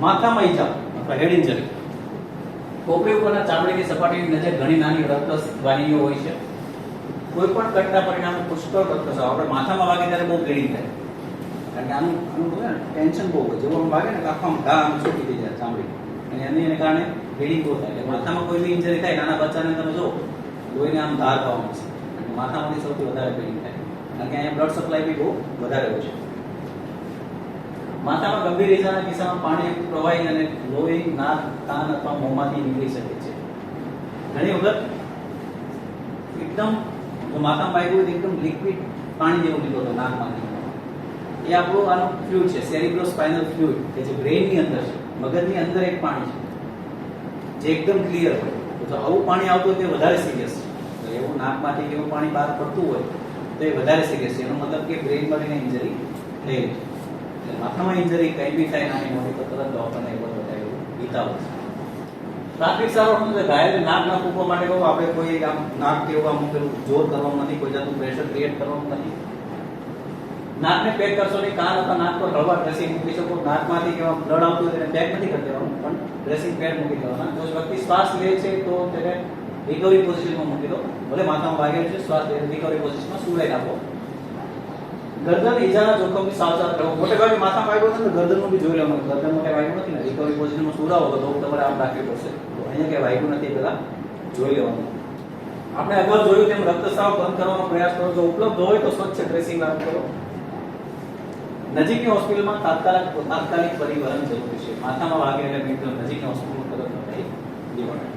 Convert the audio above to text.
માથામાં ઈજા અથવા હેડ ઇન્જરી. ખોપરી ઉપરના ચામડીની સપાટીની નજીક ઘણી નાની રક્તવાહિનીઓ હોય છે. કોઈ પણ ઘટના પરિણામે પુષ્કળ રક્તસ્રાવ. આપણે માથામાં વાગે ત્યારે બહુ બ્લીડિંગ થાય, કારણ કે આનું ટેન્શન બહુ હોય. જેવું વાગે ને આખા ઘા આમ છોટી થઈ જાય ચામડી, અને એને કારણે બ્લીડિંગ બહુ થાય. એટલે માથામાં કોઈ બી ઇન્જરી થાય, નાના બચ્ચાને તમે જો લોહીને આમ ધાર થવા મળશે, માથામાંથી સૌથી વધારે બ્લીડિંગ થાય, કારણ કે અહીંયા બ્લડ સપ્લાય બી બહુ વધારે હોય છે. માથામાં ગંભીર ઈજાના કિસ્સામાં પાણી પ્રવાહી અને લોહી નાક, કાન અથવા મોંમાંથી નીકળી શકે છે. ઘણી વખત એકદમ માથામાં વાગ્યું હોય એકદમ લિક્વિડ પાણી જેવું નીકળતો નાકમાંથી. એ આપણું આનું ફ્લુઇડ છે, સેરિબ્રોસ્પાઇનલ ફ્લુઇડ, કે જે બ્રેઇનની અંદર છે, મગજની અંદર એક પાણી છે જે એકદમ ક્લિયર હોય. તો આવું પાણી આવતું હોય તે વધારે સિરિયસ છે. એવું નાકમાંથી એવું પાણી બહાર પડતું હોય તો એ વધારે સિરિયસ છે. એનો મતલબ કે બ્રેઇનમાં ઇન્જરી થઈ છે. એટલે માથામાં ઇન્જરી કંઈ બી થાય નાની મોટી તો તરત દવાખાને એ બધું થાય એવું હિતાવહ છે. પ્રાથમિક સારવાર ઘાયલને નાક ના ફૂંકવા માટે કહું, આપણે કોઈ આમ નાક કે એવું આમ પેલું જોર કરવાનું નથી, કોઈ જાતનું પ્રેશર ક્રિએટ કરવાનું નથી. નાકને પેક કરશો નહીં. કાન અથવા નાક પર હળવા ડ્રેસિંગ મૂકી શકો. નાકમાંથી કેવા બ્લડ આવતું હોય તેને પેક નથી કરી દેવાનું, પણ ડ્રેસિંગ પેડ મૂકી દેવાના. જો વ્યક્તિ શ્વાસ લે છે તો તેને રિકવરી પોઝિશનમાં મૂકી દો. ભલે માથામાં વાગેલું છે, શ્વાસ રિકવરી પોઝિશનમાં સુલાઈ નાખો. ગરદન ઈજાના જોખમથી સાવધાન રહેવું. મોટે ભાગે માથામાં વાગ્યો છે તો ગરદનનું બી જોઈ લેવાનું. ગરદન મોટે વાગ્યું નથી ને, રિકવરી પોઝિશનમાં સુરાવો તો તમારે આમ રાખવી પડશે. તો અહીંયા કે વાગ્યું નથી એ પહેલા જોઈ લેવાનું. આપણે અગાઉ જોયું તેમ રક્તસ્રાવ બંધ કરવાનો પ્રયાસ કરો. જો ઉપલબ્ધ હોય તો સ્વચ્છ ડ્રેસિંગ કરો. નજીકની હોસ્પિટલમાં તાત્કાલિક પરિવહન જરૂરી છે. માથામાં વાગે એટલે નજીકની હોસ્પિટલમાં તરત લઈ જવાનું.